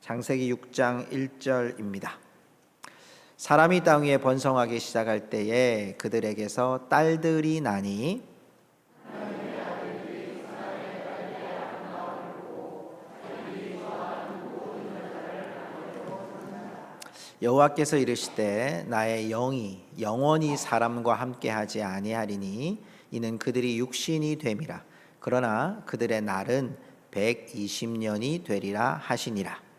창세기 6장 1절입니다. 사람이 땅 위에 번성하기 시작할 때에 그들에게서 딸들이 나니 여호와께서 이르시되 나의 영이 영원히 사람과 함께하지 아니하리니 이는 그들이 육신이 됨이라. 그러나 그들의 날은 120년이 되리라 하시니라.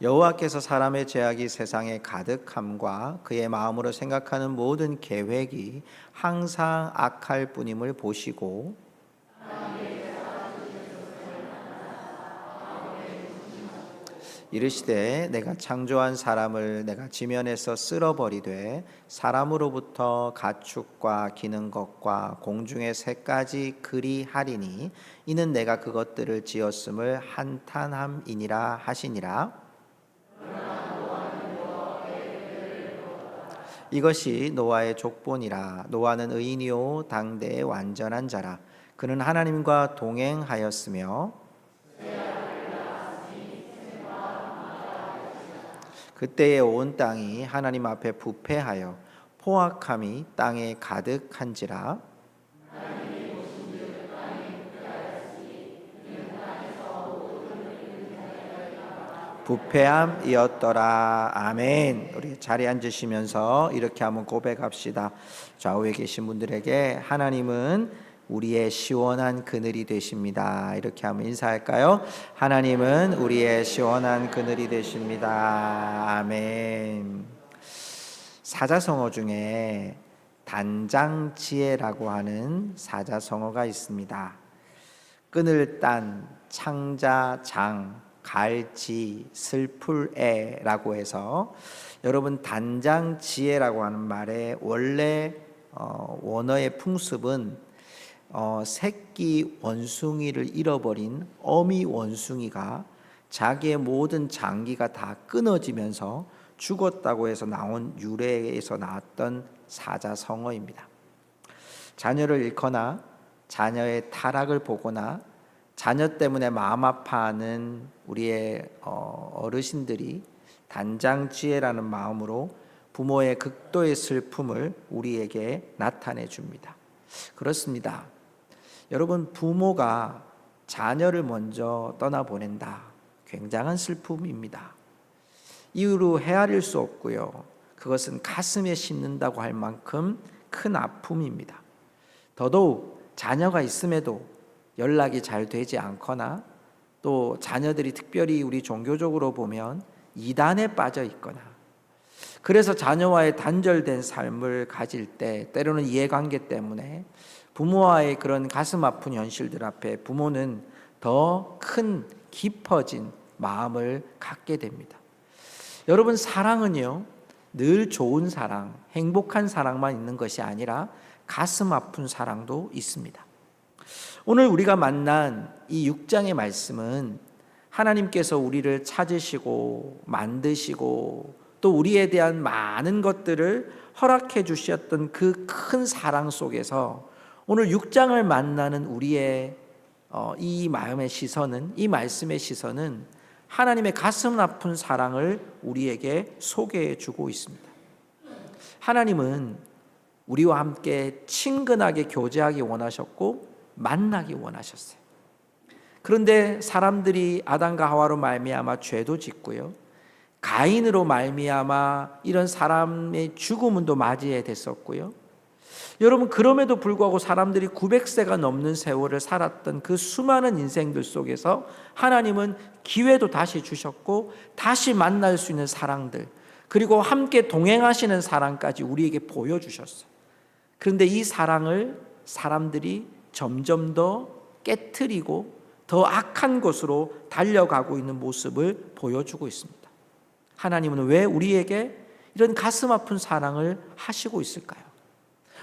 여호와께서 사람의 죄악이 세상에 가득함과 그의 마음으로 생각하는 모든 계획이 항상 악할 뿐임을 보시고 이르시되 내가 창조한 사람을 내가 지면에서 쓸어버리되 사람으로부터 가축과 기는 것과 공중의 새까지 그리하리니 이는 내가 그것들을 지었음을 한탄함이니라 하시니라. 이것이 노아의 족본이라. 노아는 의인이요 당대의 완전한 자라. 그는 하나님과 동행하였으며 그때의 온 땅이 하나님 앞에 부패하여 포악함이 땅에 가득한지라. 부패함이었더라. 아멘. 우리 자리에 앉으시면서 이렇게 한번 고백합시다. 좌우에 계신 분들에게 하나님은 우리의 시원한 그늘이 되십니다. 이렇게 한번 인사할까요? 하나님은 우리의 시원한 그늘이 되십니다. 아멘. 사자성어 중에 단장지혜라고 하는 사자성어가 있습니다. 끈을 딴 창자장 갈지 슬플애라고 해서 여러분 단장지혜라고 하는 말의 원래 원어의 풍습은 새끼 원숭이를 잃어버린 어미 원숭이가 자기의 모든 장기가 다 끊어지면서 죽었다고 해서 나온 유래에서 나왔던 사자성어입니다. 자녀를 잃거나 자녀의 타락을 보거나 자녀 때문에 마음 아파하는 우리의 어르신들이 단장지혜라는 마음으로 부모의 극도의 슬픔을 우리에게 나타내 줍니다. 그렇습니다. 여러분, 부모가 자녀를 먼저 떠나보낸다. 굉장한 슬픔입니다. 이유로 헤아릴 수 없고요. 그것은 가슴에 씹는다고 할 만큼 큰 아픔입니다. 더더욱 자녀가 있음에도 연락이 잘 되지 않거나 또 자녀들이 특별히 우리 종교적으로 보면 이단에 빠져 있거나 그래서 자녀와의 단절된 삶을 가질 때 때로는 이해관계 때문에 부모와의 그런 가슴 아픈 현실들 앞에 부모는 더 큰 깊어진 마음을 갖게 됩니다. 여러분, 사랑은요 늘 좋은 사랑, 행복한 사랑만 있는 것이 아니라 가슴 아픈 사랑도 있습니다. 오늘 우리가 만난 이 6장의 말씀은 하나님께서 우리를 찾으시고 만드시고 또 우리에 대한 많은 것들을 허락해 주셨던 그 큰 사랑 속에서 오늘 6장을 만나는 우리의 이 마음의 시선은, 이 말씀의 시선은 하나님의 가슴 아픈 사랑을 우리에게 소개해 주고 있습니다. 하나님은 우리와 함께 친근하게 교제하기 원하셨고 만나기 원하셨어요. 그런데 사람들이 아담과 하와로 말미암아 죄도 짓고요, 가인으로 말미암아 이런 사람의 죽음은 또 맞이해 됐었고요. 여러분, 그럼에도 불구하고 사람들이 900세가 넘는 세월을 살았던 그 수많은 인생들 속에서 하나님은 기회도 다시 주셨고 다시 만날 수 있는 사랑들, 그리고 함께 동행하시는 사랑까지 우리에게 보여주셨어요. 그런데 이 사랑을 사람들이 점점 더 깨트리고 더 악한 곳으로 달려가고 있는 모습을 보여주고 있습니다. 하나님은 왜 우리에게 이런 가슴 아픈 사랑을 하시고 있을까요?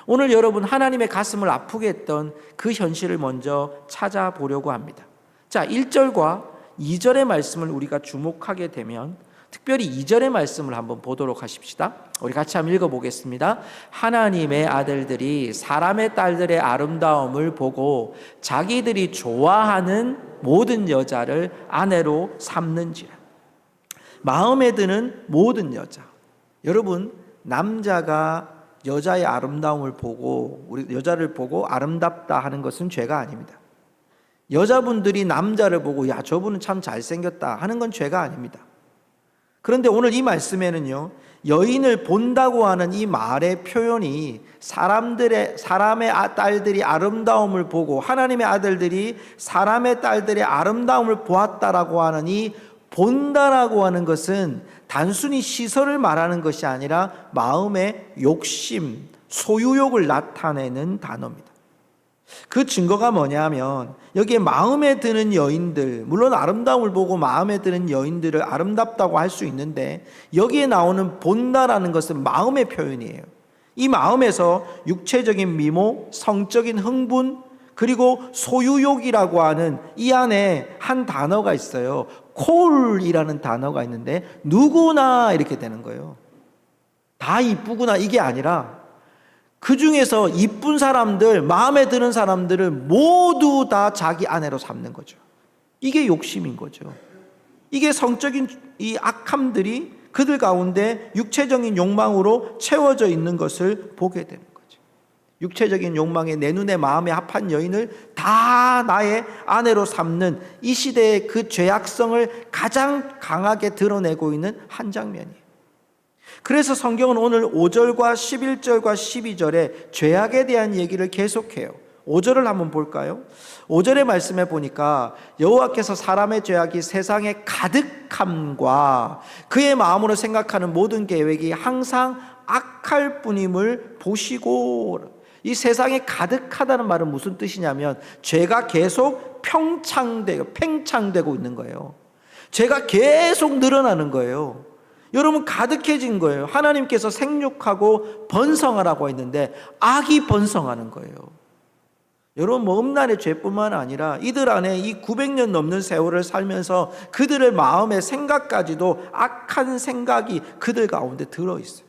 오늘 여러분, 하나님의 가슴을 아프게 했던 그 현실을 먼저 찾아보려고 합니다. 자, 1절과 2절의 말씀을 우리가 주목하게 되면 특별히 2절의 말씀을 한번 보도록 하십시다. 우리 같이 한번 읽어보겠습니다. 하나님의 아들들이 사람의 딸들의 아름다움을 보고 자기들이 좋아하는 모든 여자를 아내로 삼는지라. 마음에 드는 모든 여자. 여러분, 남자가 여자의 아름다움을 보고, 우리 여자를 보고 아름답다 하는 것은 죄가 아닙니다. 여자분들이 남자를 보고 야, 저분은 참 잘생겼다 하는 건 죄가 아닙니다. 그런데 오늘 이 말씀에는요, 여인을 본다고 하는 이 말의 표현이 사람의 딸들이 아름다움을 보고, 하나님의 아들들이 사람의 딸들의 아름다움을 보았다라고 하는 이 본다라고 하는 것은 단순히 시설을 말하는 것이 아니라 마음의 욕심, 소유욕을 나타내는 단어입니다. 그 증거가 뭐냐면 여기에 마음에 드는 여인들, 물론 아름다움을 보고 마음에 드는 여인들을 아름답다고 할 수 있는데, 여기에 나오는 본다라는 것은 마음의 표현이에요. 이 마음에서 육체적인 미모, 성적인 흥분, 그리고 소유욕이라고 하는 이 안에 한 단어가 있어요. 콜이라는 단어가 있는데 누구나 이렇게 되는 거예요. 다 이쁘구나 이게 아니라 그 중에서 이쁜 사람들, 마음에 드는 사람들을 모두 다 자기 아내로 삼는 거죠. 이게 욕심인 거죠. 이게 성적인 이 악함들이 그들 가운데 육체적인 욕망으로 채워져 있는 것을 보게 되는 거죠. 육체적인 욕망에 내 눈에 마음에 합한 여인을 다 나의 아내로 삼는 이 시대의 그 죄악성을 가장 강하게 드러내고 있는 한 장면이에요. 그래서 성경은 오늘 5절과 11절과 12절에 죄악에 대한 얘기를 계속해요. 5절을 한번 볼까요? 5절의 말씀에 보니까 여호와께서 사람의 죄악이 세상에 가득함과 그의 마음으로 생각하는 모든 계획이 항상 악할 뿐임을 보시고, 이 세상에 가득하다는 말은 무슨 뜻이냐면 죄가 계속 팽창되고 있는 거예요. 죄가 계속 늘어나는 거예요. 여러분, 가득해진 거예요. 하나님께서 생육하고 번성하라고 했는데 악이 번성하는 거예요. 여러분, 뭐 음란의 죄뿐만 아니라 이들 안에 이 900년 넘는 세월을 살면서 그들의 마음의 생각까지도 악한 생각이 그들 가운데 들어있어요.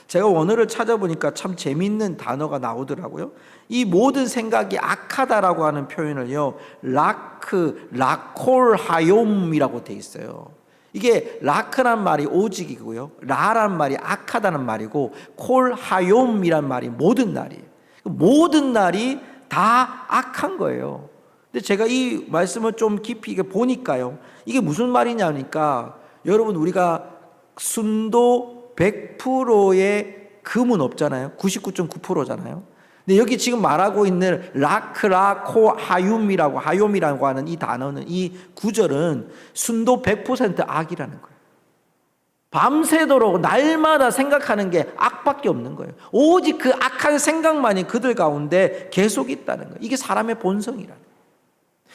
제가 원어를 찾아보니까 참 재밌는 단어가 나오더라고요. 이 모든 생각이 악하다라고 하는 표현을요, 라콜 하욤이라고 돼 있어요. 이게 라크란 말이 오직이고요, 라란 말이 악하다는 말이고, 콜 하욤이란 말이 모든 날이에요. 모든 날이 다 악한 거예요. 근데 제가 이 말씀을 좀 깊이 보니까요, 이게 무슨 말이냐니까, 여러분, 우리가 순도 100%의 금은 없잖아요. 99.9%잖아요. 근데 여기 지금 말하고 있는 하욤이라고 하는 이 단어는, 이 구절은 순도 100% 악이라는 거예요. 밤새도록 날마다 생각하는 게 악밖에 없는 거예요. 오직 그 악한 생각만이 그들 가운데 계속 있다는 거예요. 이게 사람의 본성이라는 거예요.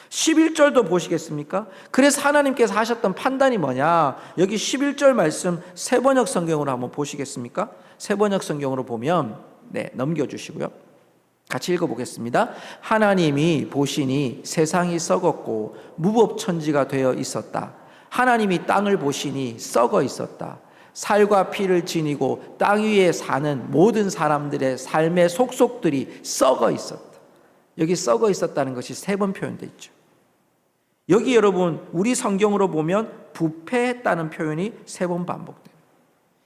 11절도 보시겠습니까? 그래서 하나님께서 하셨던 판단이 뭐냐? 여기 11절 말씀 세번역 성경으로 한번 보시겠습니까? 세번역 성경으로 보면, 넘겨주시고요. 같이 읽어보겠습니다. 하나님이 보시니 세상이 썩었고 무법천지가 되어 있었다. 하나님이 땅을 보시니 썩어 있었다. 살과 피를 지니고 땅 위에 사는 모든 사람들의 삶의 속속들이 썩어 있었다. 여기 썩어 있었다는 것이 3번 표현되어 있죠. 여기 여러분, 우리 성경으로 보면 부패했다는 표현이 3번 반복돼요.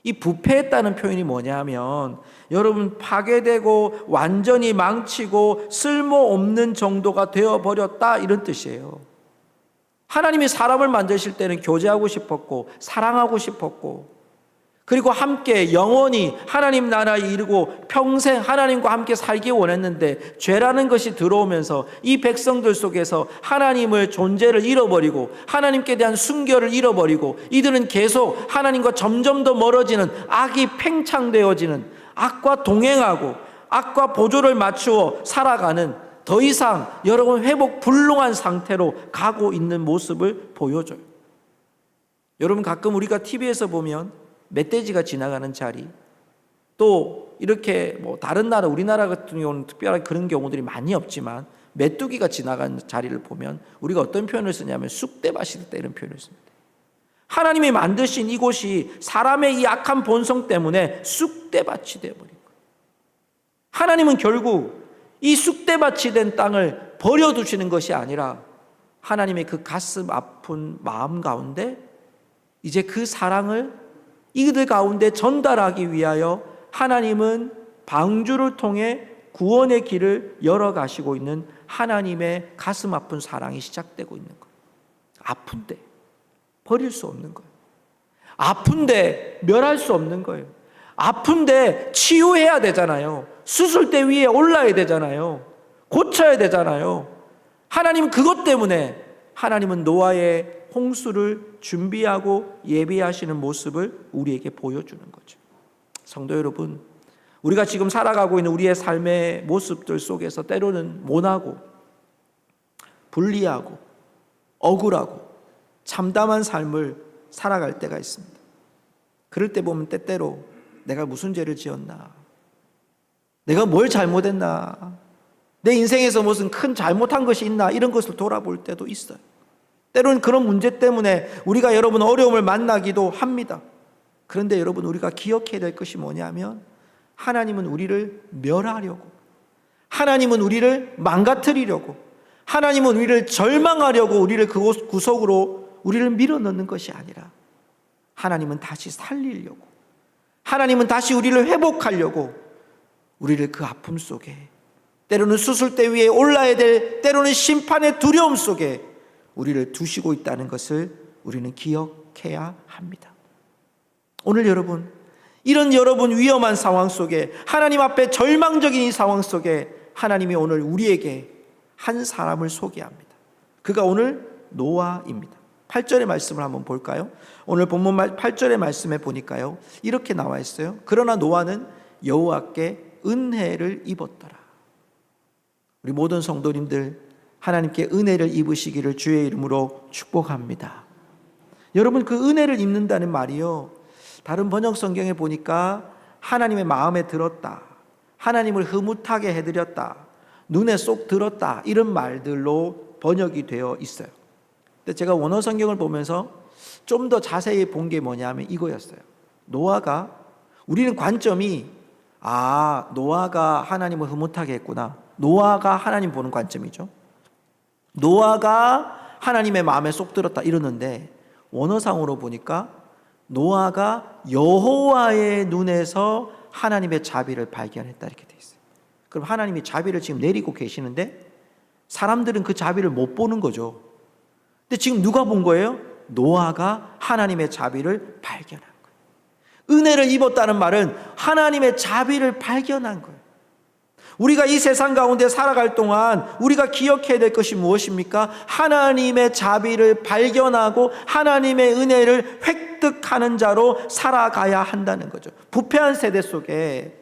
이 부패했다는 표현이 뭐냐면, 여러분, 파괴되고 완전히 망치고 쓸모없는 정도가 되어버렸다, 이런 뜻이에요. 하나님이 사람을 만드실 때는 교제하고 싶었고 사랑하고 싶었고, 그리고 함께 영원히 하나님 나라에 이르고 평생 하나님과 함께 살기 원했는데, 죄라는 것이 들어오면서 이 백성들 속에서 하나님의 존재를 잃어버리고 하나님께 대한 순결을 잃어버리고, 이들은 계속 하나님과 점점 더 멀어지는, 악이 팽창되어지는, 악과 동행하고 악과 보조를 맞추어 살아가는, 더 이상 여러분 회복 불능한 상태로 가고 있는 모습을 보여줘요. 여러분, 가끔 우리가 TV에서 보면 멧돼지가 지나가는 자리, 또 이렇게 뭐 다른 나라, 우리나라 같은 경우는 특별하게 그런 경우들이 많이 없지만 메뚜기가 지나가는 자리를 보면 우리가 어떤 표현을 쓰냐면 쑥대밭이다, 이런 표현을 씁니다. 하나님이 만드신 이곳이 사람의 이 악한 본성 때문에 쑥대밭이 되어버린 거예요. 하나님은 결국 이 쑥대밭이 된 땅을 버려두시는 것이 아니라 하나님의 그 가슴 아픈 마음 가운데 이제 그 사랑을 이들 가운데 전달하기 위하여 하나님은 방주를 통해 구원의 길을 열어가시고 있는 하나님의 가슴 아픈 사랑이 시작되고 있는 거예요. 아픈데 버릴 수 없는 거예요. 아픈데 멸할 수 없는 거예요. 아픈데 치유해야 되잖아요. 수술대 위에 올라야 되잖아요. 고쳐야 되잖아요. 하나님 그것 때문에 하나님은 노아의 홍수를 준비하고 예비하시는 모습을 우리에게 보여주는 거죠. 성도 여러분, 우리가 지금 살아가고 있는 우리의 삶의 모습들 속에서 때로는 모나고 불리하고 억울하고 참담한 삶을 살아갈 때가 있습니다. 그럴 때 보면 때때로 내가 무슨 죄를 지었나, 내가 뭘 잘못했나, 내 인생에서 무슨 큰 잘못한 것이 있나, 이런 것을 돌아볼 때도 있어요. 때로는 그런 문제 때문에 우리가 여러분 어려움을 만나기도 합니다. 그런데 여러분, 우리가 기억해야 될 것이 뭐냐면 하나님은 우리를 멸하려고, 하나님은 우리를 망가뜨리려고, 하나님은 우리를 절망하려고 우리를 그곳 구석으로 우리를 밀어넣는 것이 아니라 하나님은 다시 살리려고, 하나님은 다시 우리를 회복하려고 우리를 그 아픔 속에, 때로는 수술대 위에 올라야 될, 때로는 심판의 두려움 속에 우리를 두시고 있다는 것을 우리는 기억해야 합니다. 오늘 여러분, 이런 여러분 위험한 상황 속에, 하나님 앞에 절망적인 이 상황 속에 하나님이 오늘 우리에게 한 사람을 소개합니다. 그가 오늘 노아입니다. 8절의 말씀을 한번 볼까요? 오늘 본문 8절의 말씀에 보니까요, 이렇게 나와 있어요. 그러나 노아는 여호와께 은혜를 입었더라. 우리 모든 성도님들, 하나님께 은혜를 입으시기를 주의 이름으로 축복합니다. 여러분, 그 은혜를 입는다는 말이요, 다른 번역 성경에 보니까 하나님의 마음에 들었다, 하나님을 흐뭇하게 해드렸다, 눈에 쏙 들었다, 이런 말들로 번역이 되어 있어요. 근데 제가 원어 성경을 보면서 좀 더 자세히 본 게 뭐냐면 이거였어요. 노아가, 우리는 관점이 노아가 하나님을 흐뭇하게 했구나, 노아가 하나님 보는 관점이죠. 노아가 하나님의 마음에 쏙 들었다 이러는데, 원어상으로 보니까 노아가 여호와의 눈에서 하나님의 자비를 발견했다 이렇게 돼 있어요. 그럼 하나님이 자비를 지금 내리고 계시는데 사람들은 그 자비를 못 보는 거죠. 근데 지금 누가 본 거예요? 노아가 하나님의 자비를 발견한 거예요. 은혜를 입었다는 말은 하나님의 자비를 발견한 거예요. 우리가 이 세상 가운데 살아갈 동안 우리가 기억해야 될 것이 무엇입니까? 하나님의 자비를 발견하고 하나님의 은혜를 획득하는 자로 살아가야 한다는 거죠. 부패한 세대 속에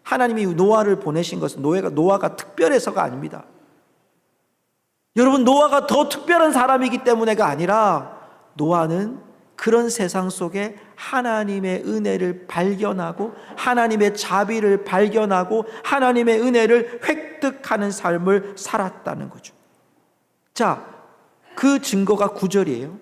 하나님이 노아를 보내신 것은 노아가 특별해서가 아닙니다. 여러분, 노아가 더 특별한 사람이기 때문에가 아니라 노아는 그런 세상 속에 하나님의 은혜를 발견하고 하나님의 자비를 발견하고 하나님의 은혜를 획득하는 삶을 살았다는 거죠. 자, 그 증거가 9절이에요.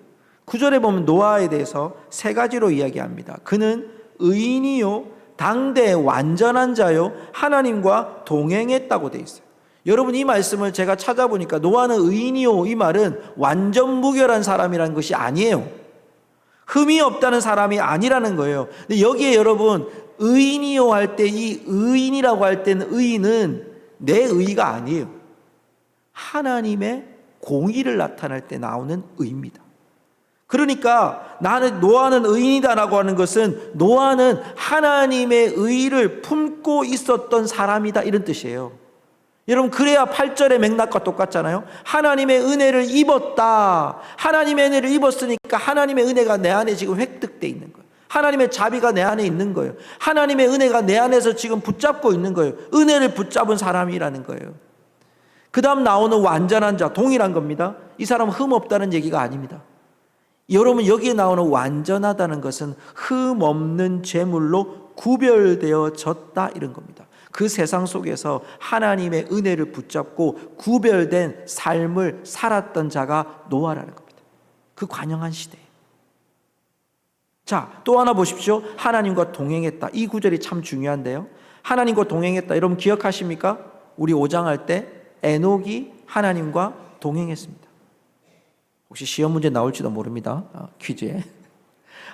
9절에 보면 노아에 대해서 세 가지로 이야기합니다. 그는 의인이요, 당대 완전한 자요, 하나님과 동행했다고 돼 있어요. 여러분, 이 말씀을 제가 찾아보니까 노아는 의인이요, 이 말은 완전 무결한 사람이라는 것이 아니에요. 흠이 없다는 사람이 아니라는 거예요. 근데 여기에 여러분, 의인이요 할 때 이 의인이라고 할 때는 의인은 내 의가 아니에요. 하나님의 공의를 나타낼 때 나오는 의입니다. 그러니까 노아는 의인이다라고 하는 것은 노아는 하나님의 의를 품고 있었던 사람이다, 이런 뜻이에요. 여러분, 그래야 8절의 맥락과 똑같잖아요. 하나님의 은혜를 입었다. 하나님의 은혜를 입었으니까 하나님의 은혜가 내 안에 지금 획득되어 있는 거예요. 하나님의 자비가 내 안에 있는 거예요. 하나님의 은혜가 내 안에서 지금 붙잡고 있는 거예요. 은혜를 붙잡은 사람이라는 거예요. 그 다음 나오는 완전한 자, 동일한 겁니다. 이 사람은 흠 없다는 얘기가 아닙니다. 여러분, 여기에 나오는 완전하다는 것은 흠 없는 제물로 구별되어졌다, 이런 겁니다. 그 세상 속에서 하나님의 은혜를 붙잡고 구별된 삶을 살았던 자가 노아라는 겁니다. 그 관영한 시대에. 자, 또 하나 보십시오. 하나님과 동행했다. 이 구절이 참 중요한데요. 하나님과 동행했다. 여러분 기억하십니까? 우리 5장 할 때 에녹이 하나님과 동행했습니다. 혹시 시험 문제 나올지도 모릅니다. 퀴즈에.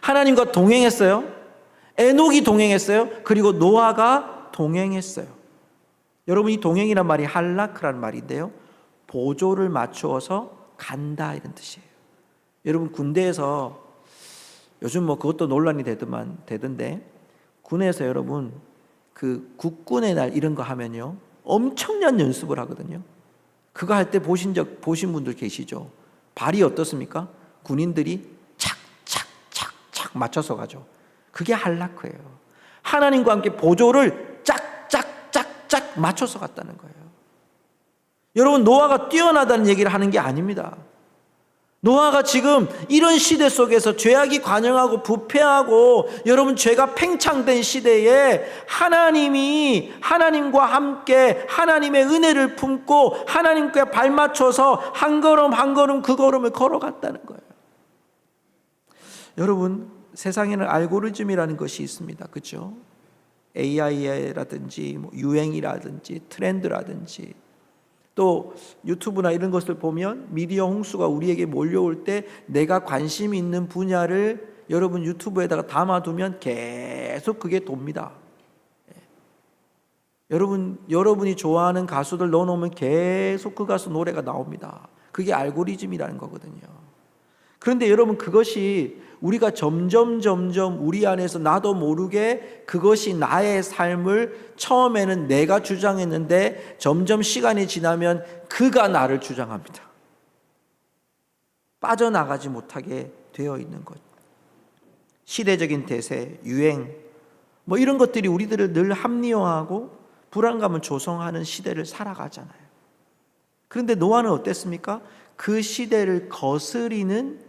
하나님과 동행했어요. 에녹이 동행했어요. 그리고 노아가 동행했어요. 여러분 이 동행이란 말이 할라크라는 말인데요. 보조를 맞추어서 간다 이런 뜻이에요. 여러분 군대에서 요즘 뭐 그것도 논란이 되던데 군에서 여러분 그 국군의 날 이런 거 하면요 엄청난 연습을 하거든요. 그거 할 때 보신 분들 계시죠? 발이 어떻습니까? 군인들이 착착착착 맞춰서 가죠. 그게 할라크예요. 하나님과 함께 보조를 짝짝짝짝 맞춰서 갔다는 거예요. 여러분 노아가 뛰어나다는 얘기를 하는 게 아닙니다. 노아가 지금 이런 시대 속에서 죄악이 관영하고 부패하고 여러분 죄가 팽창된 시대에 하나님이 하나님과 함께 하나님의 은혜를 품고 하나님께 발맞춰서 한 걸음 한 걸음 그 걸음을 걸어갔다는 거예요. 여러분 세상에는 알고리즘이라는 것이 있습니다. 그렇죠? AI라든지 뭐 유행이라든지 트렌드라든지 또 유튜브나 이런 것을 보면 미디어 홍수가 우리에게 몰려올 때 내가 관심 있는 분야를 여러분 유튜브에다가 담아두면 계속 그게 돕니다. 여러분이 좋아하는 가수들 넣어놓으면 계속 그 가수 노래가 나옵니다. 그게 알고리즘이라는 거거든요. 그런데 여러분 그것이 우리가 점점 우리 안에서 나도 모르게 그것이 나의 삶을 처음에는 내가 주장했는데 점점 시간이 지나면 그가 나를 주장합니다. 빠져나가지 못하게 되어 있는 것. 시대적인 대세, 유행 뭐 이런 것들이 우리들을 늘 합리화하고 불안감을 조성하는 시대를 살아가잖아요. 그런데 노아는 어땠습니까? 그 시대를 거스리는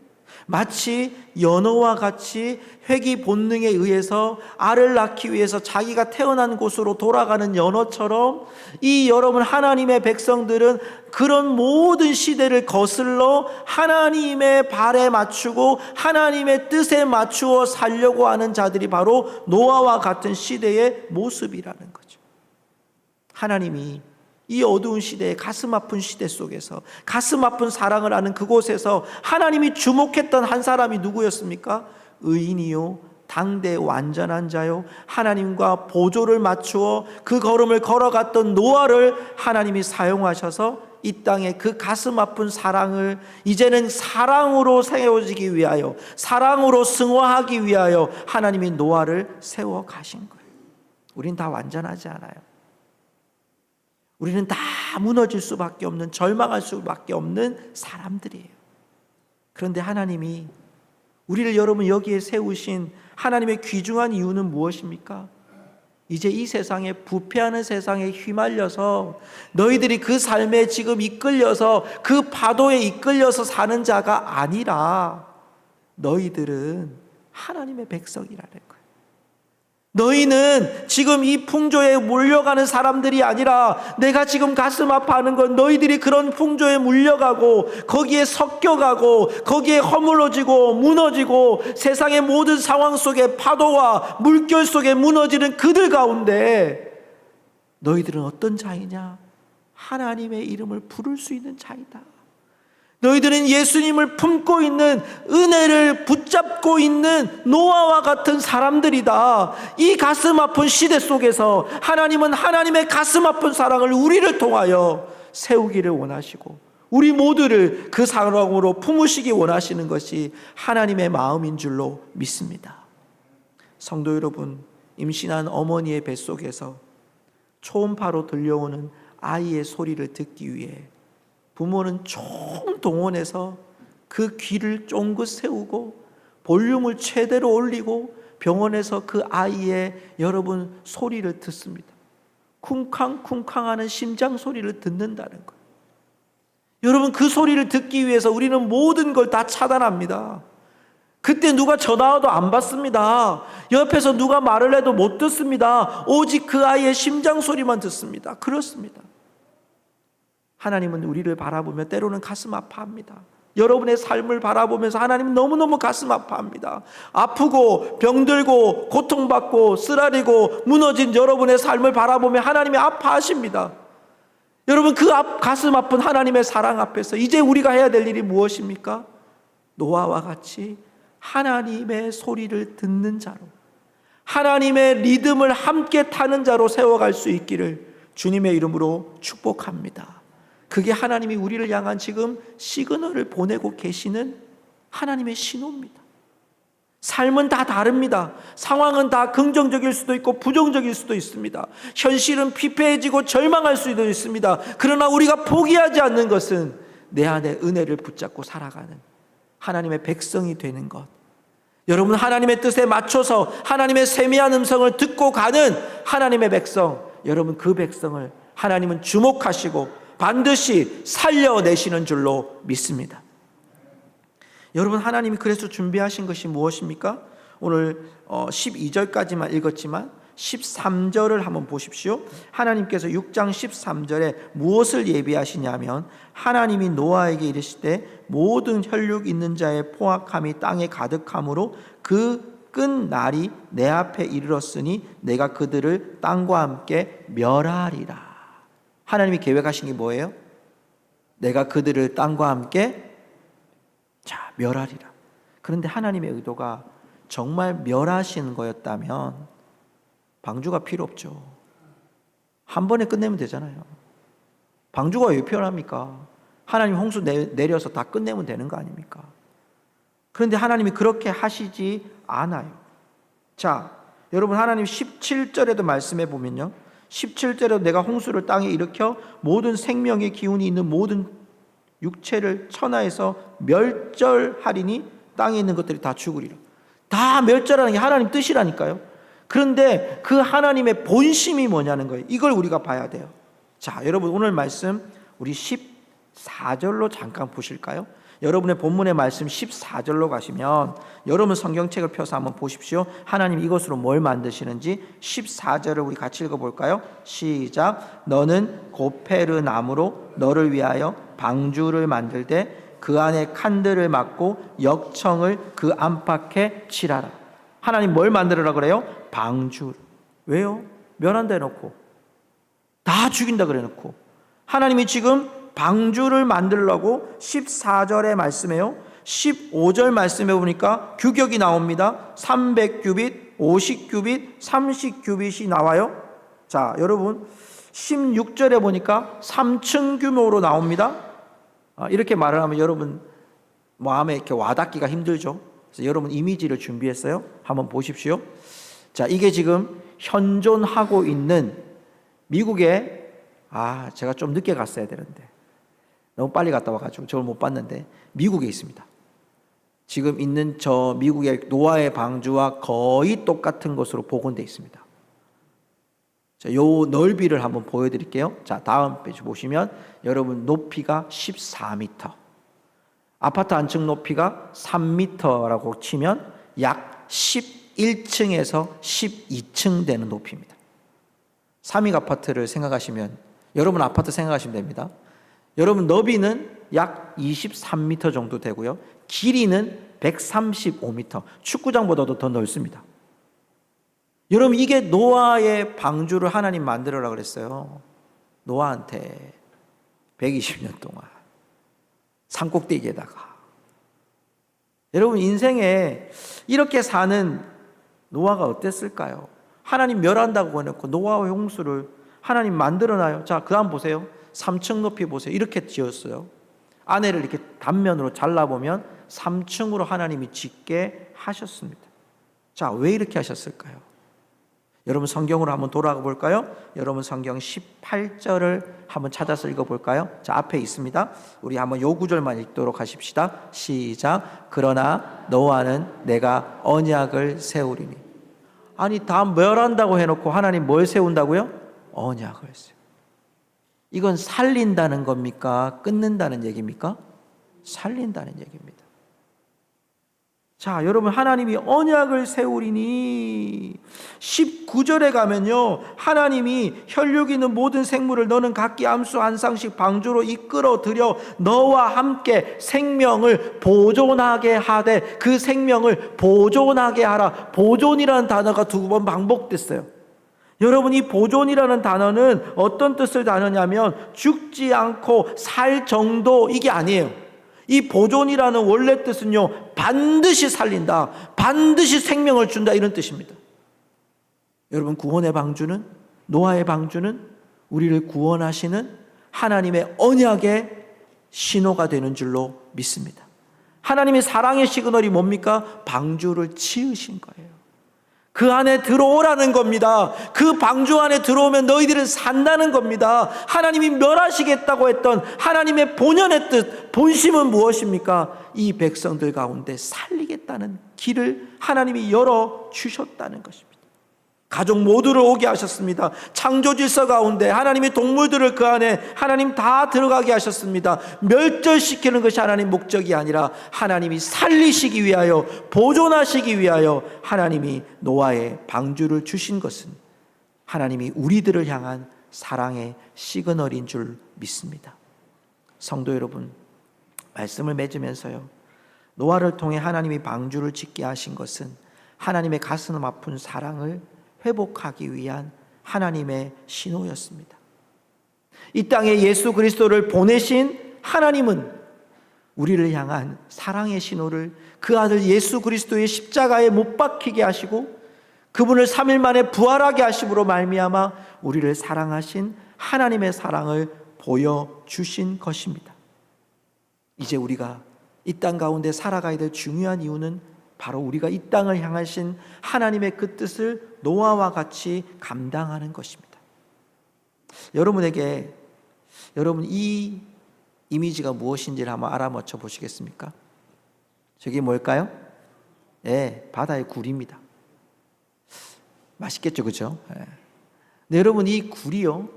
마치 연어와 같이 회귀 본능에 의해서 알을 낳기 위해서 자기가 태어난 곳으로 돌아가는 연어처럼 이 여러분 하나님의 백성들은 그런 모든 시대를 거슬러 하나님의 발에 맞추고 하나님의 뜻에 맞추어 살려고 하는 자들이 바로 노아와 같은 시대의 모습이라는 거죠. 하나님이 이 어두운 시대에 가슴 아픈 시대 속에서 가슴 아픈 사랑을 하는 그곳에서 하나님이 주목했던 한 사람이 누구였습니까? 의인이요 당대 완전한 자요 하나님과 보조를 맞추어 그 걸음을 걸어갔던 노아를 하나님이 사용하셔서 이 땅에 그 가슴 아픈 사랑을 이제는 사랑으로 세워지기 위하여 사랑으로 승화하기 위하여 하나님이 노아를 세워 가신 거예요. 우린 다 완전하지 않아요. 우리는 다 무너질 수밖에 없는 절망할 수밖에 없는 사람들이에요. 그런데 하나님이 우리를 여러분 여기에 세우신 하나님의 귀중한 이유는 무엇입니까? 이제 이 세상에 부패하는 세상에 휘말려서 너희들이 그 삶에 지금 이끌려서 그 파도에 이끌려서 사는 자가 아니라 너희들은 하나님의 백성이라는 거예요. 너희는 지금 이 풍조에 몰려가는 사람들이 아니라 내가 지금 가슴 아파하는 건 너희들이 그런 풍조에 물려가고 거기에 섞여가고 거기에 허물어지고 무너지고 세상의 모든 상황 속에 파도와 물결 속에 무너지는 그들 가운데 너희들은 어떤 자이냐? 하나님의 이름을 부를 수 있는 자이다. 너희들은 예수님을 품고 있는 은혜를 붙잡고 있는 노아와 같은 사람들이다. 이 가슴 아픈 시대 속에서 하나님은 하나님의 가슴 아픈 사랑을 우리를 통하여 세우기를 원하시고 우리 모두를 그 사랑으로 품으시기 원하시는 것이 하나님의 마음인 줄로 믿습니다. 성도 여러분, 임신한 어머니의 뱃속에서 초음파로 들려오는 아이의 소리를 듣기 위해 부모는 총동원해서 그 귀를 쫑긋 세우고 볼륨을 최대로 올리고 병원에서 그 아이의 여러분 소리를 듣습니다. 쿵쾅쿵쾅하는 심장 소리를 듣는다는 거예요. 여러분 그 소리를 듣기 위해서 우리는 모든 걸 다 차단합니다. 그때 누가 전화 와도 안 받습니다. 옆에서 누가 말을 해도 못 듣습니다. 오직 그 아이의 심장 소리만 듣습니다. 그렇습니다. 하나님은 우리를 바라보며 때로는 가슴 아파합니다. 여러분의 삶을 바라보면서 하나님 너무너무 가슴 아파합니다. 아프고 병들고 고통받고 쓰라리고 무너진 여러분의 삶을 바라보며 하나님이 아파하십니다. 여러분, 그 가슴 아픈 하나님의 사랑 앞에서 이제 우리가 해야 될 일이 무엇입니까? 노아와 같이 하나님의 소리를 듣는 자로, 하나님의 리듬을 함께 타는 자로 세워갈 수 있기를 주님의 이름으로 축복합니다. 그게 하나님이 우리를 향한 지금 시그널을 보내고 계시는 하나님의 신호입니다. 삶은 다 다릅니다. 상황은 다 긍정적일 수도 있고 부정적일 수도 있습니다. 현실은 피폐해지고 절망할 수도 있습니다. 그러나 우리가 포기하지 않는 것은 내 안에 은혜를 붙잡고 살아가는 하나님의 백성이 되는 것. 여러분, 하나님의 뜻에 맞춰서 하나님의 세미한 음성을 듣고 가는 하나님의 백성, 여러분, 그 백성을 하나님은 주목하시고 반드시 살려내시는 줄로 믿습니다. 여러분, 하나님이 그래서 준비하신 것이 무엇입니까? 오늘 12절까지만 읽었지만 13절을 한번 보십시오. 하나님께서 6장 13절에 무엇을 예비하시냐면, 하나님이 노아에게 이르시되 모든 혈육 있는 자의 포악함이 땅에 가득함으로 그 끈 날이 내 앞에 이르렀으니 내가 그들을 땅과 함께 멸하리라. 하나님이 계획하신 게 뭐예요? 내가 그들을 땅과 함께 멸하리라. 그런데 하나님의 의도가 정말 멸하시는 거였다면 방주가 필요 없죠. 한 번에 끝내면 되잖아요. 방주가 왜 필요합니까? 하나님 홍수 내려서 다 끝내면 되는 거 아닙니까? 그런데 하나님이 그렇게 하시지 않아요. 자, 여러분, 하나님 17절에도 말씀해 보면요, 17절에도 내가 홍수를 땅에 일으켜 모든 생명의 기운이 있는 모든 육체를 천하에서 멸절하리니 땅에 있는 것들이 다 죽으리라. 다 멸절하는 게 하나님 뜻이라니까요. 그런데 그 하나님의 본심이 뭐냐는 거예요. 이걸 우리가 봐야 돼요. 자, 여러분, 오늘 말씀 우리 14절로 잠깐 보실까요? 여러분의 본문의 말씀 14절로 가시면 여러분 성경책을 펴서 한번 보십시오. 하나님 이것으로 뭘 만드시는지 14절을 우리 같이 읽어볼까요? 시작. 너는 고페르 나무로 너를 위하여 방주를 만들되 그 안에 칸들을 막고 역청을 그 안팎에 칠하라. 하나님 뭘 만들으라 그래요? 방주. 왜요? 멸한다 해놓고 다 죽인다 그래 놓고 하나님이 지금 방주를 만들려고 14절에 말씀해요. 15절 말씀해 보니까 규격이 나옵니다. 300규빗, 50규빗, 30규빗이 나와요. 자, 여러분 16절에 보니까 3층 규모로 나옵니다. 이렇게 말을 하면 여러분 마음에 이렇게 와닿기가 힘들죠. 그래서 여러분 이미지를 준비했어요. 한번 보십시오. 자, 이게 지금 현존하고 있는 미국의 제가 좀 늦게 갔어야 되는데 너무 빨리 갔다 와가지고 저걸 못 봤는데 미국에 있습니다. 지금 있는 저 미국의 노아의 방주와 거의 똑같은 것으로 복원되어 있습니다. 자, 요 넓이를 한번 보여드릴게요. 자, 다음 페이지 보시면 여러분 높이가 14m, 아파트 한 층 높이가 3m라고 치면 약 11층에서 12층 되는 높이입니다. 삼익 아파트를 생각하시면 여러분 아파트 생각하시면 됩니다. 여러분 너비는 약 23m 정도 되고요. 길이는 135m, 축구장보다도 더 넓습니다. 여러분 이게 노아의 방주를 하나님 만들어라 그랬어요. 노아한테 120년 동안 산꼭대기에다가. 여러분 인생에 이렇게 사는 노아가 어땠을까요? 하나님 멸한다고 해놓고 노아의 홍수를 하나님 만들어놔요. 자, 그 다음 보세요. 3층 높이 보세요. 이렇게 지었어요. 안에를 이렇게 단면으로 잘라보면 3층으로 하나님이 짓게 하셨습니다. 자, 왜 이렇게 하셨을까요? 여러분 성경으로 한번 돌아가 볼까요? 여러분 성경 18절을 한번 찾아서 읽어볼까요? 자, 앞에 있습니다. 우리 한번 요 구절만 읽도록 하십시다. 시작. 그러나 노아는 내가 언약을 세우리니. 아니 다 멸한다고 해놓고 하나님 뭘 세운다고요? 언약을 세워. 이건 살린다는 겁니까? 끊는다는 얘기입니까? 살린다는 얘기입니다. 자, 여러분, 하나님이 언약을 세우리니 19절에 가면요, 하나님이 혈육 있는 모든 생물을 너는 각기 암수 한 쌍씩 방주로 이끌어 들여 너와 함께 생명을 보존하게 하되, 그 생명을 보존하게 하라. 보존이라는 단어가 2번 반복됐어요. 여러분, 이 보존이라는 단어는 어떤 뜻을 다루냐면 죽지 않고 살 정도, 이게 아니에요. 이 보존이라는 원래 뜻은요, 반드시 살린다, 반드시 생명을 준다, 이런 뜻입니다. 여러분, 구원의 방주는, 노아의 방주는 우리를 구원하시는 하나님의 언약의 신호가 되는 줄로 믿습니다. 하나님의 사랑의 시그널이 뭡니까? 방주를 지으신 거예요. 그 안에 들어오라는 겁니다. 그 방주 안에 들어오면 너희들은 산다는 겁니다. 하나님이 멸하시겠다고 했던 하나님의 본연의 뜻, 본심은 무엇입니까? 이 백성들 가운데 살리겠다는 길을 하나님이 열어주셨다는 것입니다. 가족 모두를 오게 하셨습니다. 창조 질서 가운데 하나님의 동물들을 그 안에 하나님 다 들어가게 하셨습니다. 멸절시키는 것이 하나님 목적이 아니라 하나님이 살리시기 위하여, 보존하시기 위하여 하나님이 노아의 방주를 주신 것은 하나님이 우리들을 향한 사랑의 시그널인 줄 믿습니다. 성도 여러분, 말씀을 맺으면서요, 노아를 통해 하나님이 방주를 짓게 하신 것은 하나님의 가슴 아픈 사랑을 회복하기 위한 하나님의 신호였습니다. 이 땅에 예수 그리스도를 보내신 하나님은 우리를 향한 사랑의 신호를 그 아들 예수 그리스도의 십자가에 못 박히게 하시고 그분을 3일 만에 부활하게 하심으로 말미암아 우리를 사랑하신 하나님의 사랑을 보여주신 것입니다. 이제 우리가 이 땅 가운데 살아가야 될 중요한 이유는 바로 우리가 이 땅을 향하신 하나님의 그 뜻을 노아와 같이 감당하는 것입니다. 여러분에게, 여러분 이 이미지가 무엇인지를 한번 알아맞혀 보시겠습니까? 저게 뭘까요? 네, 바다의 굴입니다. 맛있겠죠, 그죠? 네. 근데 여러분, 이 굴이요,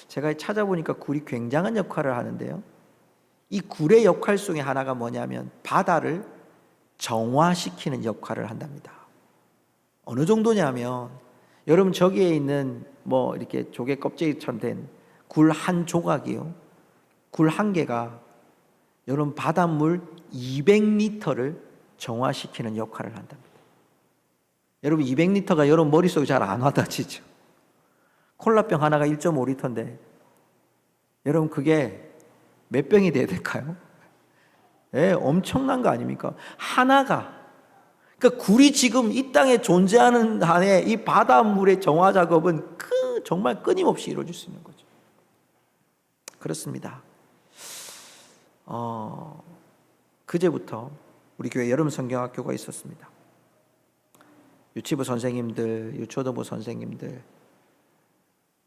제가 찾아보니까 굴이 굉장한 역할을 하는데요, 이 굴의 역할 중에 하나가 뭐냐면 바다를 정화시키는 역할을 한답니다. 어느 정도냐면, 여러분 저기에 있는 뭐 이렇게 조개 껍질처럼 된 굴 한 조각이요, 굴 한 개가 여러분 바닷물 200리터를 정화시키는 역할을 한답니다. 여러분 200리터가 여러분 머릿속에 잘 안 와닿지죠. 콜라병 하나가 1.5리터인데 여러분 그게 몇 병이 돼야 될까요? 예, 엄청난 거 아닙니까? 하나가. 그러니까 굴이 지금 이 땅에 존재하는 한에 이 바닷물의 정화 작업은 정말 끊임없이 이루어질 수 있는 거죠. 그렇습니다. 그제부터 우리 교회 여름 성경학교가 있었습니다. 유치부 선생님들, 유초등부 선생님들,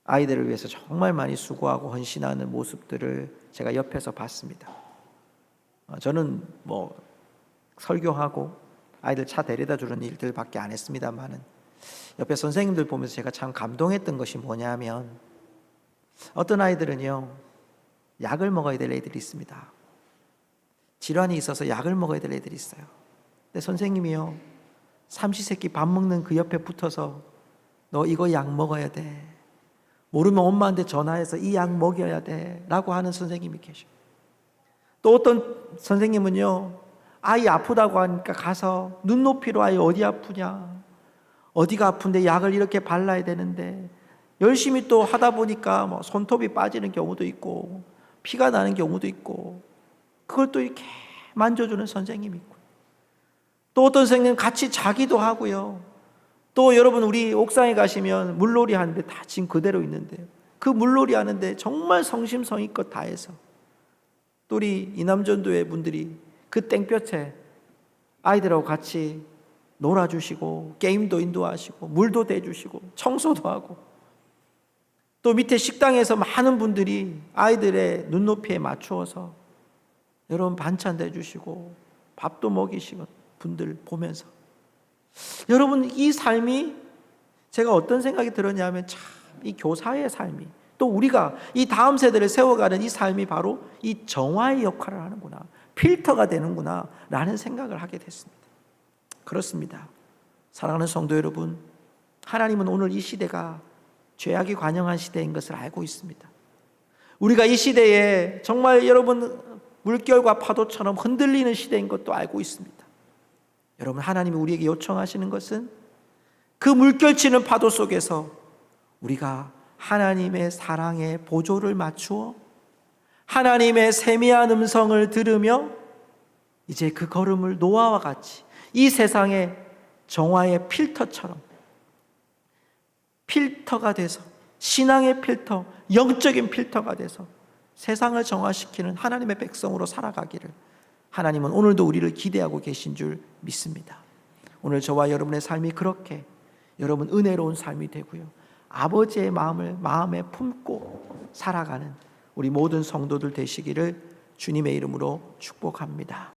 아이들을 위해서 정말 많이 수고하고 헌신하는 모습들을 제가 옆에서 봤습니다. 저는 뭐 설교하고 아이들 차 데려다 주는 일들밖에 안 했습니다만은 옆에 선생님들 보면서 제가 참 감동했던 것이 뭐냐면, 어떤 아이들은요 약을 먹어야 될 애들이 있습니다. 질환이 있어서 약을 먹어야 될 애들이 있어요. 근데 선생님이요 삼시세끼 밥 먹는 그 옆에 붙어서 너 이거 약 먹어야 돼, 모르면 엄마한테 전화해서 이 약 먹여야 돼 라고 하는 선생님이 계셔요. 또 어떤 선생님은요 아이 아프다고 하니까 가서 눈높이로 아이 어디 아프냐, 어디가 아픈데 약을 이렇게 발라야 되는데, 열심히 또 하다 보니까 뭐 손톱이 빠지는 경우도 있고 피가 나는 경우도 있고 그걸 또 이렇게 만져주는 선생님이 있고, 또 어떤 선생님은 같이 자기도 하고요, 또 여러분 우리 옥상에 가시면 물놀이 하는데 다 지금 그대로 있는데 그 물놀이 하는데 정말 성심성의껏 다해서 또 우리 이남전도회 분들이 그 땡볕에 아이들하고 같이 놀아주시고 게임도 인도하시고 물도 대주시고 청소도 하고, 또 밑에 식당에서 많은 분들이 아이들의 눈높이에 맞추어서 여러분 반찬 대주시고 밥도 먹이시고 분들 보면서, 여러분 이 삶이 제가 어떤 생각이 들었냐면, 참 이 교사의 삶이, 또 우리가 이 다음 세대를 세워가는 이 삶이 바로 이 정화의 역할을 하는구나, 필터가 되는구나 라는 생각을 하게 됐습니다. 그렇습니다. 사랑하는 성도 여러분, 하나님은 오늘 이 시대가 죄악이 관영한 시대인 것을 알고 있습니다. 우리가 이 시대에 정말 여러분 물결과 파도처럼 흔들리는 시대인 것도 알고 있습니다. 여러분, 하나님이 우리에게 요청하시는 것은 그 물결치는 파도 속에서 우리가 하나님의 사랑의 보조를 맞추어 하나님의 세미한 음성을 들으며 이제 그 걸음을 노아와 같이 이 세상의 정화의 필터처럼 필터가 돼서, 신앙의 필터, 영적인 필터가 돼서 세상을 정화시키는 하나님의 백성으로 살아가기를 하나님은 오늘도 우리를 기대하고 계신 줄 믿습니다. 오늘 저와 여러분의 삶이 그렇게 여러분 은혜로운 삶이 되고요, 아버지의 마음을 마음에 품고 살아가는 우리 모든 성도들 되시기를 주님의 이름으로 축복합니다.